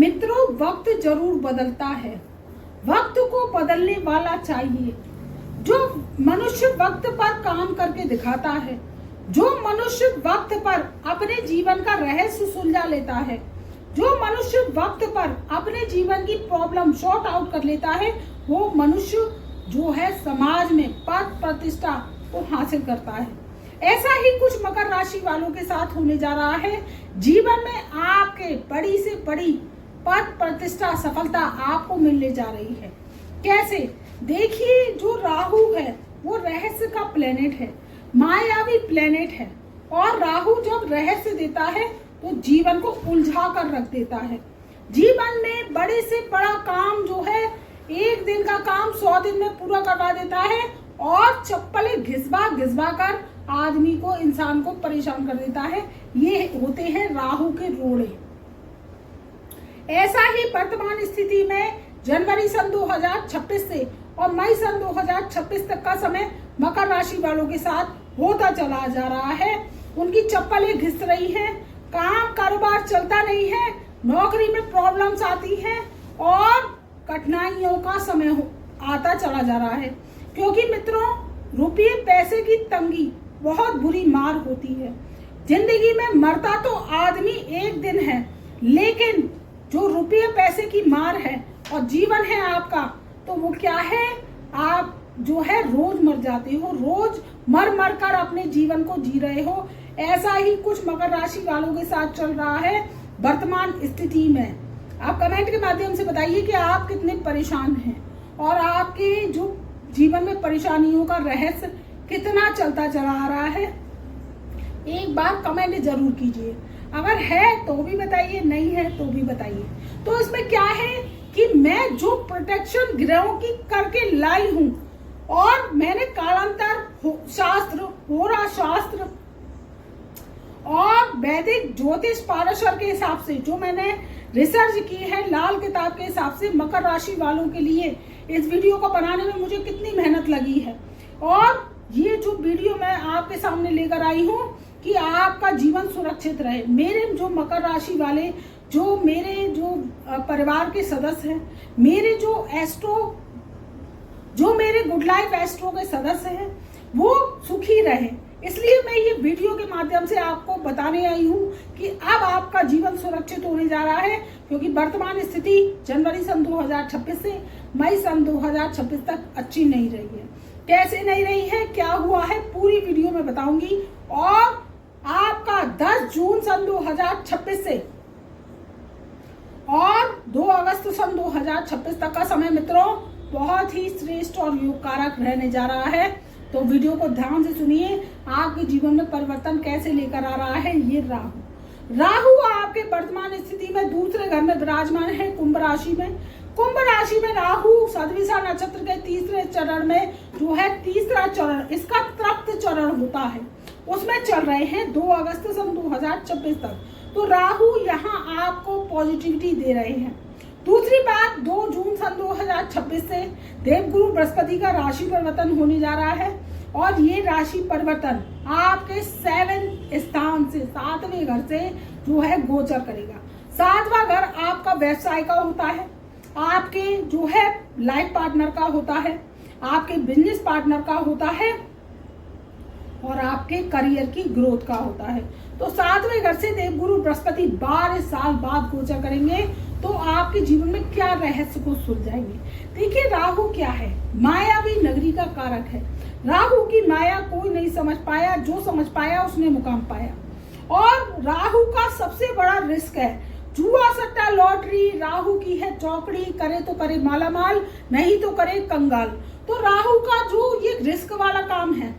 मित्रों, वक्त जरूर बदलता है, वक्त को बदलने वाला चाहिए। जो मनुष्य वक्त पर काम करके दिखाता है, जो मनुष्य वक्त पर अपने जीवन का रहस्य सुलझा लेता है, जो मनुष्य वक्त पर अपने जीवन की प्रॉब्लम सॉर्ट आउट कर लेता है, वो मनुष्य जो है समाज में पद प्रतिष्ठा को हासिल करता है। ऐसा ही कुछ मकर राशि वालों के साथ होने जा रहा है। जीवन में आपके बड़ी से बड़ी पद प्रतिष्ठा सफलता आपको मिलने जा रही है। कैसे? देखिए, जो राहु है वो रहस्य का प्लेनेट है, मायावी प्लेनेट है, और राहु जब रहस्य देता है तो जीवन को उलझा कर रख देता है। जीवन में बड़े से बड़ा काम जो है, एक दिन का काम 100 दिन में पूरा करवा देता है, और चप्पलें घिसवा घिसवा कर आदमी को, इंसान को परेशान कर देता है। ये होते हैं राहु के रोड़े। ऐसा ही वर्तमान स्थिति में जनवरी सन 2026 से और मई सन 2026 तक का समय मकर राशि वालों के साथ होता चला जा रहा है। उनकी चप्पलें घिस रही हैं, काम कारोबार चलता नहीं है, नौकरी में प्रॉब्लम्स आती हैं और कठिनाइयों का समय आता चला जा रहा है। क्योंकि मित्रों, रुपये पैसे की तंगी बहुत बुरी मार होती है। जिंदगी में मरता तो आदमी एक दिन है, लेकिन जो रुपये पैसे की मार है और जीवन है आपका, तो वो क्या है? आप जो है रोज मर जाते हो, रोज मर मर कर अपने जीवन को जी रहे हो। ऐसा ही कुछ मकर राशि वालों के साथ चल रहा है वर्तमान स्थिति में। आप कमेंट के माध्यम से बताइए कि आप कितने परेशान हैं और आपके जो जीवन में परेशानियों का रहस्य कितना चलता चला आ रहा है। एक बार कमेंट जरूर कीजिए, अगर है तो भी बताइए, नहीं है तो भी बताइए। तो इसमें क्या है कि मैं जो प्रोटेक्शन ग्रहों की करके लाई हूं, और मैंने कालांतर शास्त्र, होरा शास्त्र और वैदिक ज्योतिष पारशर के हिसाब से जो मैंने रिसर्च की है, लाल किताब के हिसाब से मकर राशि वालों के लिए इस वीडियो को बनाने में मुझे कितनी मेहनत लगी है। और ये जो वीडियो मैं आपके सामने लेकर आई हूँ कि आपका जीवन सुरक्षित रहे। मेरे जो मकर राशि वाले, जो मेरे जो परिवार के सदस्य हैं, मेरे जो मेरे गुड लाइफ एस्ट्रो के सदस्य हैं, वो सुखी रहे। इसलिए मैं ये वीडियो के माध्यम से आपको बताने आई हूँ कि अब आपका जीवन सुरक्षित होने जा रहा है। क्योंकि वर्तमान स्थिति जनवरी सन 2026 से मई सन 2026 तक अच्छी नहीं रही है। कैसे नहीं रही है, क्या हुआ है, पूरी वीडियो में बताऊंगी। और आपका 10 जून सन 2026 से और 2 अगस्त सन 2026 तक का समय मित्रों बहुत ही श्रेष्ठ और योगकारक रहने जा रहा है। तो वीडियो को ध्यान से सुनिए, आपके जीवन में परिवर्तन कैसे लेकर आ रहा है। ये राहु आपके वर्तमान स्थिति में दूसरे घर में विराजमान है, कुंभ राशि में। कुंभ राशि में राहु सदविशा नक्षत्र के तीसरे चरण में जो है, तीसरा चरण, इसका तृप्त चरण होता है, उसमें चल रहे हैं 2 अगस्त सन 2026 तक। तो राहु यहाँ आपको पॉजिटिविटी दे रहे हैं। दूसरी बात, 2 जून सन 2026 से देवगुरु बृहस्पति का राशि परिवर्तन होने जा रहा है, और ये राशि परिवर्तन आपके 7वें स्थान से, 7वें घर से जो है गोचर करेगा। 7वां घर आपका व्यवसाय का होता है, आपके जो है लाइफ पार्टनर का होता है, आपके बिजनेस पार्टनर का होता है, और आपके करियर की ग्रोथ का होता है। तो 7वें घर से देवगुरु बृहस्पति 12 साल बाद गोचर करेंगे, तो आपके जीवन में क्या रहस्य को सुलझाएंगे। देखिए, राहु क्या है? मायावी नगरी का कारक है। राहु की माया कोई नहीं समझ पाया, जो समझ पाया उसने मुकाम पाया। और राहु का सबसे बड़ा रिस्क है जुआ सट्टा लॉटरी। राहु की है चौकड़ी, करे तो करे मालामाल, नहीं तो करे कंगाल। तो राहु का जो ये रिस्क वाला काम है,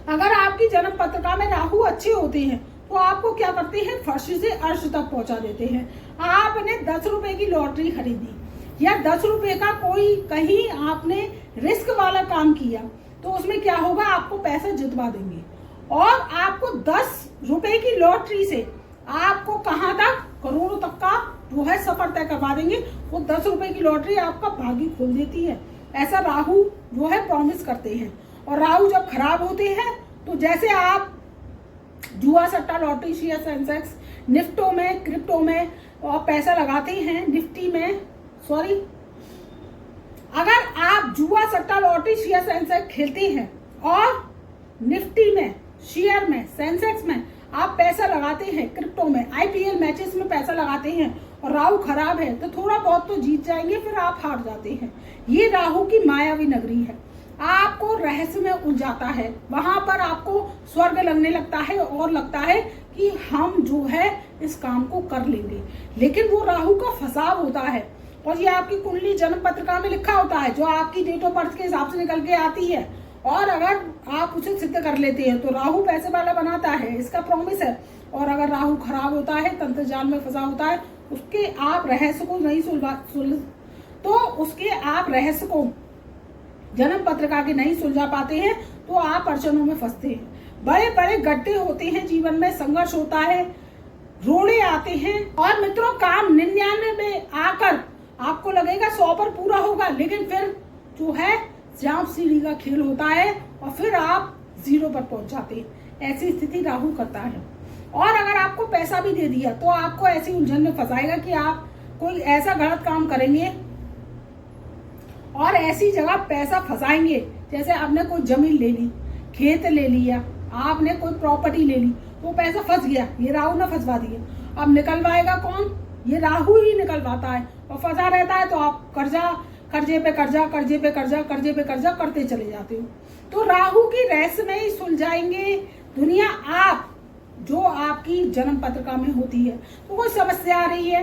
अगर आपकी जन्म पत्रिका में राहु अच्छे होते हैं तो आपको क्या करते हैं, फर्श से अर्श तक पहुंचा देते हैं। आपने 10 रुपए की लॉटरी खरीदी या 10 रुपए का कोई कहीं आपने रिस्क वाला काम किया, तो उसमें क्या होगा, आपको पैसा जितवा देंगे, और आपको 10 रुपए की लॉटरी से आपको कहां तक, करोड़ों तक का जो है सफर तय करवा देंगे। वो 10 रुपए की लॉटरी आपका भाग्य खोल देती है। ऐसा राहु जो है प्रॉमिस करते हैं। और राहु जब खराब होते हैं तो जैसे आप जुआ सट्टा लॉटरी शेयर सेंसेक्स निफ्टो में, क्रिप्टो में और पैसा लगाते हैं निफ्टी में, सॉरी, अगर आप जुआ, सट्टा, लॉटरी, शेयर, सेंसेक्स खेलते हैं और निफ्टी में, शेयर में, सेंसेक्स में आप पैसा लगाते हैं, क्रिप्टो में, आईपीएल मैचेस में पैसा लगाते हैं और राहु खराब है तो थोड़ा बहुत तो जीत जाएंगे, फिर आप हार जाते हैं। ये राहु की मायावी नगरी है, आपको रहस्य में उलझाता है, वहां पर आपको स्वर्ग लगने लगता है और लगता है कि हम जो है इस काम को कर लेंगे, लेकिन वो राहु का फसाव होता है और ये आपकी कुंडली जन्म पत्रिका में लिखा होता है, जो आपकी डेट ऑफ बर्थ के हिसाब से निकल के आती है। और अगर आप उसे सिद्ध कर लेते हैं तो राहु पैसे वाला बनाता है, इसका प्रॉमिस है। और अगर राहु खराब होता है, तंत्र जाल में फंसा होता है, उसके आप रहस्य को नहीं रहस्य को जन्म पत्रिका के नहीं सुलझा पाते हैं तो आप अड़चनों में फंसते हैं। बड़े बड़े गड्ढे होते हैं जीवन में, संघर्ष होता है, रोड़े आते हैं और मित्रों काम 99 में आकर आपको लगेगा 100 पर पूरा होगा, लेकिन फिर जो है सांप सीढ़ी का खेल होता है और फिर आप 0 पर पहुंच जाते हैं। ऐसी स्थिति राहु करता है। और अगर आपको पैसा भी दे दिया तो आपको ऐसी उलझन में फंसाएगा कि आप कोई ऐसा गलत काम करेंगे और ऐसी जगह पैसा फंसाएंगे, जैसे आपने कोई जमीन ले ली, खेत ले लिया, आपने कोई प्रॉपर्टी ले ली, वो पैसा फंस गया, ये राहु ने फंसवा दिया। अब निकलवाएगा कौन? ये राहु ही निकलवाता है और फंसा रहता है, तो आप कर्जे पे कर्जा, कर्जे पे कर्जा, कर्जे पे कर्जा करते चले जाते हो। तो राहु की रहस्य में ही सुलझाएंगे दुनिया आप, जो आपकी जन्म पत्रिका में होती है। तो कोई समस्या आ रही है,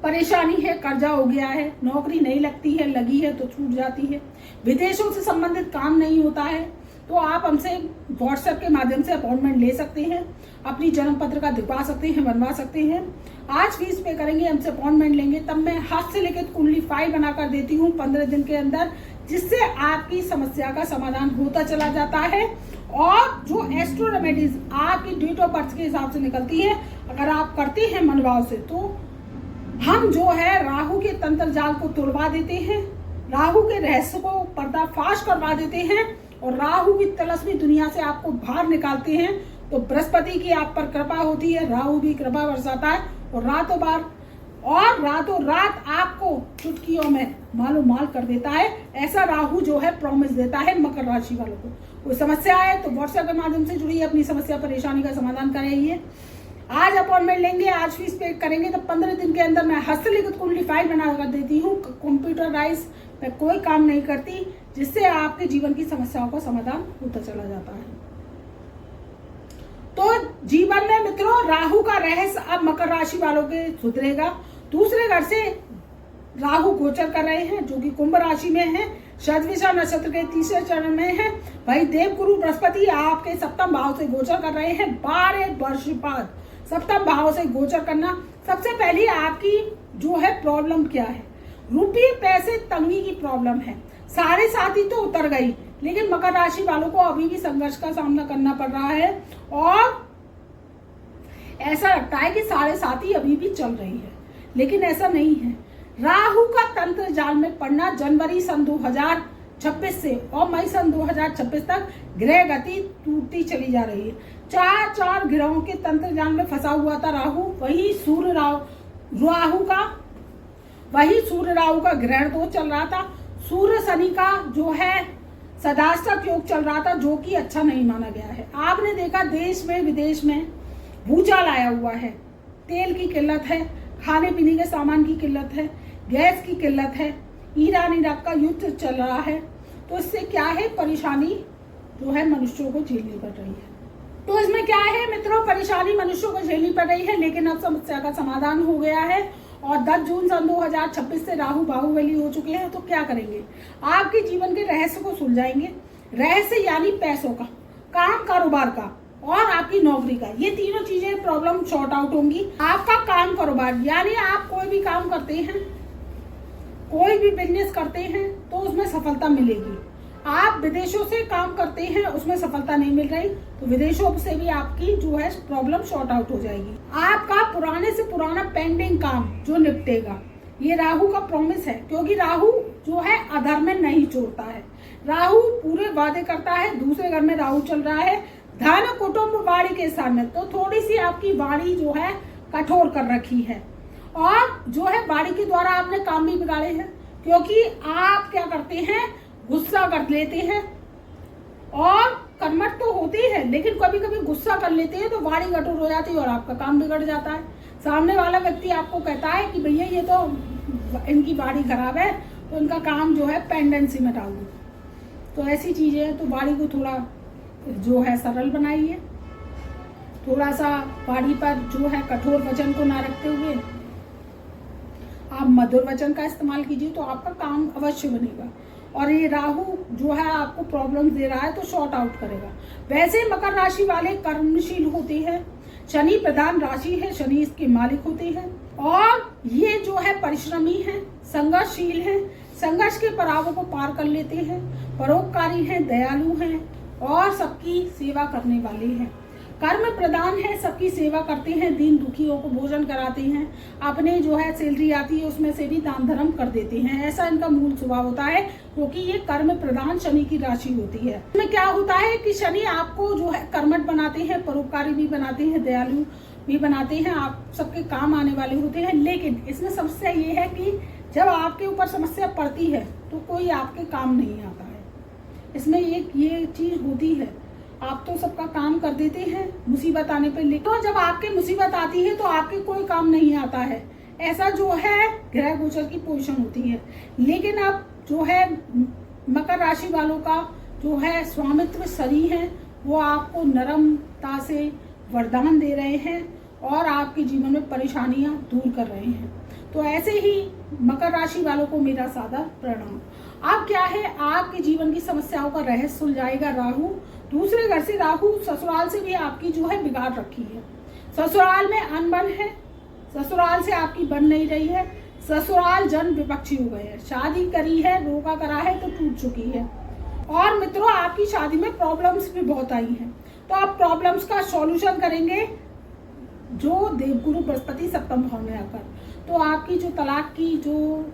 परेशानी है, कर्जा हो गया है, नौकरी नहीं लगती है, लगी है तो छूट जाती है, विदेशों से संबंधित काम नहीं होता है, तो आप हमसे व्हाट्सएप के माध्यम से अपॉइंटमेंट ले सकते हैं, अपनी जन्म पत्रिका दिखवा सकते हैं, बनवा सकते हैं। आज फीस पे करेंगे, हमसे अपॉइंटमेंट लेंगे, तब मैं हाथ से लेकर कुंडली फाइल बनाकर देती हूँ 15 दिन के अंदर, जिससे आपकी समस्या का समाधान होता चला जाता है। और जो एस्ट्रो रेमेडीज आपकी डेट ऑफ बर्थ के हिसाब से निकलती है, अगर आप करते हैं मनभाव से, तो हम जो है राहु के तंत्र जाल को तोड़वा देते हैं, राहु के रहस्य को पर्दाफाश करवा देते हैं और राहु की तलस्मी दुनिया से आपको बाहर निकालते हैं। तो बृहस्पति की आप पर कृपा होती है, राहु भी कृपा बरसाता है और रातों रात आपको चुटकियों में मालो माल कर देता है। ऐसा राहु जो है प्रॉमिस देता है मकर राशि वालों को। कोई समस्या है तो व्हाट्सएप के माध्यम से जुड़िए, अपनी समस्या परेशानी का समाधान कराइए। आज अपॉइंटमेंट लेंगे, आज फीस पे करेंगे, तो 15 दिन के अंदर मैं हस्तलिखित कुंडली फाइल बना कर देती हूँ। कंप्यूटराइज मैं कोई काम नहीं करती, जिससे आपके जीवन की समस्याओं का समाधान होता चला जाता है। तो जीवन में मित्रों राहु का रहस्य अब मकर राशि वालों के सुधरेगा। दूसरे घर से राहु गोचर कर रहे हैं, जो कि कुंभ राशि में है, शतभिषा नक्षत्र के तीसरे चरण में है। भाई देवगुरु बृहस्पति आपके सप्तम भाव से गोचर कर रहे हैं। 12 वर्ष बाद सप्तम भाव से गोचर करना, सबसे पहले आपकी जो है प्रॉब्लम क्या है? रुपये पैसे तंगी की प्रॉब्लम है। साढ़े साथी तो उतर गई, लेकिन मकर राशि वालों को अभी भी संघर्ष का सामना करना पड़ रहा है और ऐसा लगता है कि साढ़े साथी अभी भी चल रही है, लेकिन ऐसा नहीं है। राहु का तंत्र जाल में पड़ना जनवरी सन 2026 से और मई सन 2026 तक ग्रह गति टूटती चली जा रही है। 4 ग्रहों के तंत्र जाल में फंसा हुआ था राहु, वही सूर्य राहु का ग्रहण दोष चल रहा था। सूर्य शनि का जो है सदाष्टक योग चल रहा था, जो कि अच्छा नहीं माना गया है। आपने देखा देश में विदेश में भूचाल आया हुआ है, तेल की किल्लत है, खाने पीने के सामान की किल्लत है, गैस की किल्लत है, ईरान इराक का युद्ध चल रहा है। तो इससे क्या है, परेशानी जो है मनुष्यों को झेलनी पड़ रही है। तो इसमें क्या है मित्रों, परेशानी मनुष्यों को झेलनी पड़ रही है, लेकिन अब समस्या का समाधान हो गया है और 10 जून सन 2026 से राहु बाहुबली हो चुके हैं। तो क्या करेंगे, आपके जीवन के रहस्य को सुलझाएंगे। रहस्य यानी पैसों का, काम कारोबार का और आपकी नौकरी का, ये तीनों चीजें प्रॉब्लम सॉर्ट आउट होंगी। आपका काम कारोबार यानी आप कोई भी काम करते हैं, कोई भी बिजनेस करते हैं तो उसमें सफलता मिलेगी। आप विदेशों से काम करते हैं, उसमें सफलता नहीं मिल रही, तो विदेशों से भी आपकी जो है प्रॉब्लम सॉर्ट आउट हो जाएगी। आपका पुराने से पुराना पेंडिंग काम जो निपटेगा, ये राहु का प्रॉमिस है, क्योंकि राहु जो है अधर्म में नहीं छोड़ता है। राहु पूरे वादे करता है। दूसरे घर में राहु चल रहा है धन कुटुंब वाणी के स्थान में, तो थोड़ी सी आपकी वाणी जो है कठोर कर रखी है। और जो है बाड़ी के द्वारा आपने काम भी बिगाड़े हैं, क्योंकि आप क्या करते हैं, गुस्सा कर लेते हैं और कर्मठ तो होते हैं, लेकिन कभी कभी गुस्सा कर लेते हैं तो बाड़ी कठोर हो जाती है और आपका काम बिगड़ जाता है। सामने वाला व्यक्ति आपको कहता है कि भैया ये तो इनकी बाड़ी खराब है, तो इनका काम जो है पेंडेंसी में डाल दो। तो ऐसी चीजें हैं, तो बाड़ी को थोड़ा जो है सरल बनाइए, थोड़ा सा बाड़ी पर जो है कठोर वचन को ना रखते हुए आप मधुर वचन का इस्तेमाल कीजिए, तो आपका काम अवश्य बनेगा। और ये राहु जो है आपको प्रॉब्लम दे रहा है तो शॉर्ट आउट करेगा। वैसे मकर राशि वाले कर्मशील होते हैं, शनि प्रधान राशि है, शनि इसके मालिक होते हैं, और ये जो है परिश्रमी है, संघर्षशील है, संघर्ष के पड़ावों को पार कर लेते हैं, परोपकारी हैं, दयालु हैं और सबकी सेवा करने वाले हैं। कर्म प्रदान है, सबकी सेवा करते हैं, दीन दुखियों को भोजन कराते हैं, अपने जो है सैलरी आती है उसमें से भी दान धर्म कर देते हैं। ऐसा इनका मूल स्वभाव होता है, क्योंकि ये कर्म प्रदान शनि की राशि होती है। इसमें क्या होता है कि शनि आपको जो है कर्मठ बनाते हैं, परोपकारी भी बनाते हैं, दयालु भी बनाते हैं, आप सबके काम आने वाले होते हैं। लेकिन इसमें समस्या ये है कि जब आपके ऊपर समस्या पड़ती है तो कोई आपके काम नहीं आता है। इसमें एक ये चीज होती है, आप तो सबका काम कर देते हैं मुसीबत आने पर, लेकिन तो जब आपके मुसीबत आती है तो आपके कोई काम नहीं आता है। ऐसा जो है ग्रह गोचर की पोजीशन होती है। लेकिन अब जो है मकर राशि वालों का जो है स्वामित्व शनि है, वो आपको नरमता से वरदान दे रहे हैं और आपके जीवन में परेशानियां दूर कर रहे हैं। तो ऐसे ही मकर राशि वालों को मेरा सादा प्रणाम। अब क्या है, आपके जीवन की समस्याओं का रहस्य सुलझाएगा राहु। दूसरे घर से राहु ससुराल से भी आपकी जो है बिगाड़ रखी है। ससुराल में अनबन है, ससुराल से आपकी बन नहीं रही है, ससुराल जन विपक्षी हो गए हैं, शादी करी है, रोका करा है तो टूट चुकी है। और मित्रों, आपकी शादी में प्रॉब्लम्स भी बहुत आई हैं, तो आप प्रॉब्लम्स का सॉल्यूशन करेंगे जो देवगुरु बृहस्पति सप्तम भाव में आकर, तो आपकी जो तलाक की जो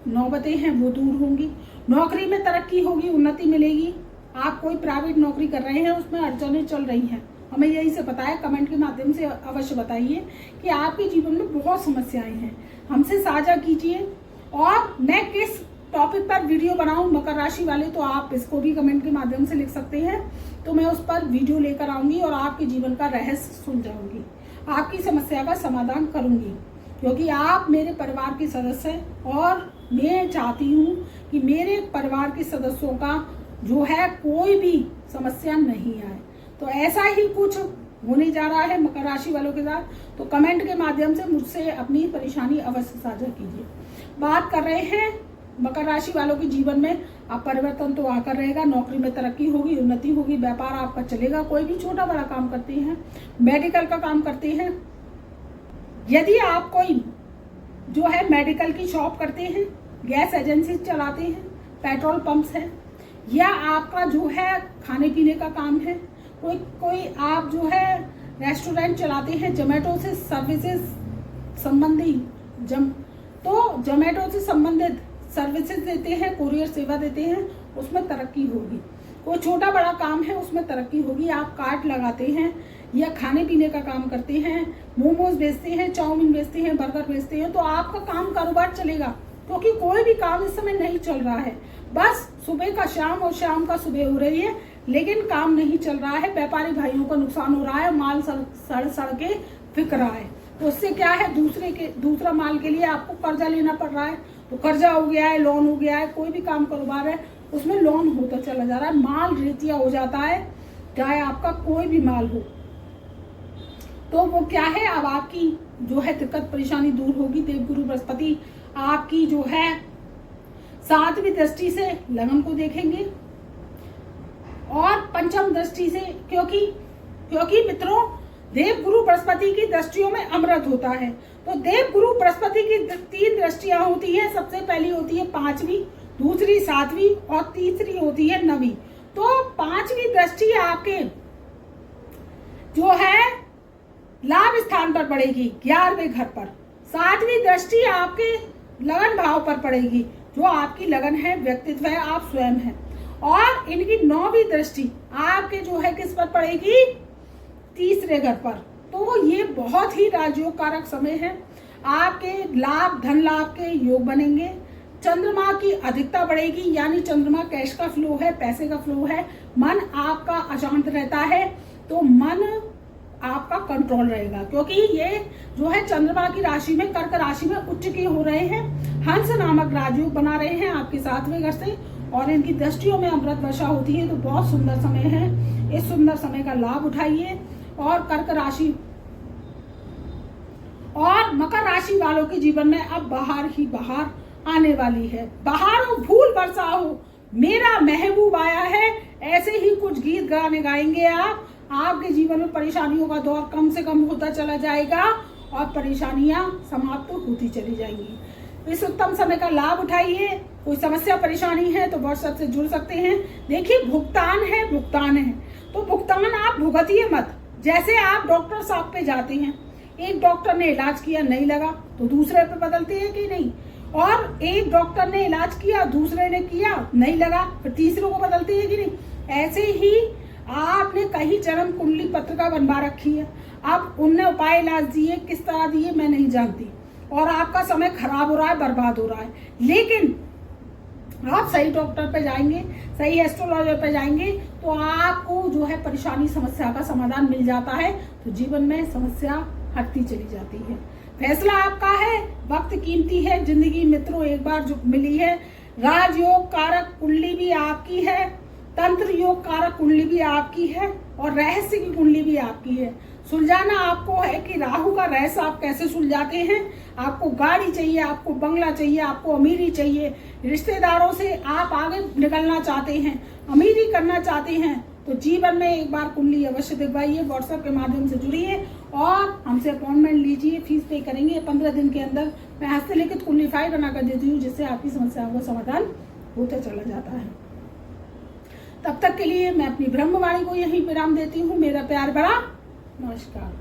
नौबतें हैं वो दूर होंगी, नौकरी में तरक्की होगी, उन्नति मिलेगी। आप कोई प्राइवेट नौकरी कर रहे हैं, उसमें अड़चनें चल रही हैं, हमें यही से पता है, कमेंट के माध्यम से अवश्य बताइए कि आपके जीवन में बहुत समस्याएं हैं, हमसे साझा कीजिए। और मैं किस टॉपिक पर वीडियो बनाऊं मकर राशि वाले, तो आप इसको भी कमेंट के माध्यम से लिख सकते हैं, तो मैं उस पर वीडियो लेकर आऊंगी और आपके जीवन का रहस्य सुलझाऊंगी, आपकी समस्या का समाधान करूंगी, क्योंकि आप मेरे परिवार के सदस्य हैं और मैं चाहती हूँ कि मेरे परिवार के सदस्यों का जो है कोई भी समस्या नहीं आए। तो ऐसा ही कुछ होने जा रहा है मकर राशि वालों के साथ, तो कमेंट के माध्यम से मुझसे अपनी परेशानी अवश्य साझा कीजिए। बात कर रहे हैं मकर राशि वालों के जीवन में अब परिवर्तन तो आकर रहेगा, नौकरी में तरक्की होगी, उन्नति होगी, व्यापार आपका चलेगा, कोई भी छोटा बड़ा काम करते हैं, मेडिकल का काम करते हैं, यदि आप कोई जो है मेडिकल की शॉप करते हैं, गैस एजेंसी चलाते हैं, पेट्रोल पंप्स है, या आपका जो है खाने पीने का काम है, कोई आप जो है रेस्टोरेंट चलाते हैं, जोमेटो से सर्विसेज संबंधी तो जोमेटो से संबंधित सर्विसेज देते हैं, कुरियर सेवा देते हैं, उसमें तरक्की होगी। कोई छोटा बड़ा काम है उसमें तरक्की होगी। आप कार्ट लगाते हैं या खाने पीने का काम करते हैं, मोमोज बेचते हैं, चाउमीन बेचते हैं, बर्गर बेचते हैं, तो आपका काम कारोबार चलेगा, क्योंकि कोई भी काम इस समय नहीं चल रहा है। बस सुबह का शाम और शाम का सुबह हो रही है, लेकिन काम नहीं चल रहा है, व्यापारी भाइयों का नुकसान हो रहा है, माल सड़ के बिक रहा है। तो उससे क्या है, दूसरा माल के लिए आपको कर्जा लेना पड़ रहा है, तो कर्जा हो गया है, लोन हो गया है, कोई भी काम कारोबार है उसमें लोन होता चला जा रहा है, माल रेतिया हो जाता है, चाहे आपका कोई भी माल हो। तो वो क्या है, अब आपकी जो है दिक्कत परेशानी दूर होगी। देवगुरु बृहस्पति आपकी जो है 7वीं दृष्टि से लगन को देखेंगे और पंचम दृष्टि से, क्योंकि मित्रों देवगुरु बृहस्पति की दृष्टियों में अमृत होता है। तो देवगुरु बृहस्पति की 3 दृष्टियां होती है। सबसे पहली होती है 5वीं, दूसरी 7वीं और तीसरी होती है 9वीं। तो 5वीं दृष्टि आपके जो है लाभ स्थान पर पड़ेगी, 11वें घर पर। 7वीं दृष्टि आपके लगन भाव पर पड़ेगी, जो आपकी लगन है, व्यक्तित्व है, आप स्वयं हैं। और इनकी 9वीं दृष्टि आपके जो है किस पर पड़ेगी, तीसरे घर पर। तो ये बहुत ही राजयोग कारक समय है। आपके लाभ, धन लाभ के योग बनेंगे। चंद्रमा की अधिकता बढ़ेगी, यानी चंद्रमा कैश का फ्लो है, पैसे का फ्लो है। मन आपका अशांत रहता है, तो मन आपका कंट्रोल रहेगा, क्योंकि ये जो है चंद्रमा की राशि में, कर्क राशि में उच्च के हो रहे हैं। हंस नामक राजयोग बना रहे हैं आपके 7वें घर से, और इनकी दृष्टियों में अमृत वर्षा होती है। तो बहुत सुंदर समय है, इस सुंदर समय का लाभ उठाइए। और कर्क राशि और मकर राशि वालों के जीवन में अब बाहर ही बाहर आने वाली है। बहार हो, फूल बरसा हो, मेरा महबूब आया है, ऐसे ही कुछ गीत गाने गाएंगे आप। आपके जीवन में परेशानियों का दौर कम से कम होता चला जाएगा और परेशानियां समाप्त होती चली जाएंगी। इस उत्तम समय का लाभ उठाइए। कोई समस्या परेशानी है तो व्हाट्सएप से जुड़ सकते हैं। देखिए, भुगतान है तो भुगतान आप भुगतिए मत। जैसे आप डॉक्टर साहब पे जाते हैं, एक डॉक्टर ने इलाज किया, नहीं लगा तो दूसरे पे बदलते हैं कि नहीं, और एक डॉक्टर ने इलाज किया, दूसरे ने किया, नहीं लगा, फिर तीसरों को बदलते हैं कि नहीं। ऐसे ही आपने कहीं जन्म कुंडली पत्रिका बनवा रखी है, अब उनने उपाय इलाज दिए, किस तरह दिए मैं नहीं जानती, और आपका समय खराब हो रहा है, बर्बाद हो रहा है। लेकिन आप सही डॉक्टर पे जाएंगे, सही एस्ट्रोलॉजर पे जाएंगे, तो आपको जो है परेशानी, समस्या का समाधान मिल जाता है। तो जीवन में समस्या हटती चली जाती है। फैसला आपका है, वक्त कीमती है। जिंदगी मित्रों एक बार जो मिली है। राजयोग कारक कुंडली भी आपकी है, तंत्र योग कारक कुंडली भी आपकी है, और रहस्य की कुंडली भी आपकी है। सुलझाना आपको है कि राहु का रहस्य आप कैसे सुलझाते हैं। आपको गाड़ी चाहिए, आपको बंगला चाहिए, आपको अमीरी चाहिए, रिश्तेदारों से आप आगे निकलना चाहते हैं, अमीरी करना चाहते हैं, तो जीवन में एक बार कुंडली अवश्य दिखवाइए। व्हाट्सएप के माध्यम से जुड़िए और हमसे अपॉइंटमेंट लीजिए, फीस पे करेंगे। 15 दिन के अंदर मैं हस्तलिखित कुंडली फाइल बना कर देती हूँ, जिससे आपकी समस्याओं का समाधान होता चला जाता है। तब तक के लिए मैं अपनी ब्रह्मवाणी को यहीं विराम देती हूँ। मेरा प्यार भरा नमस्कार।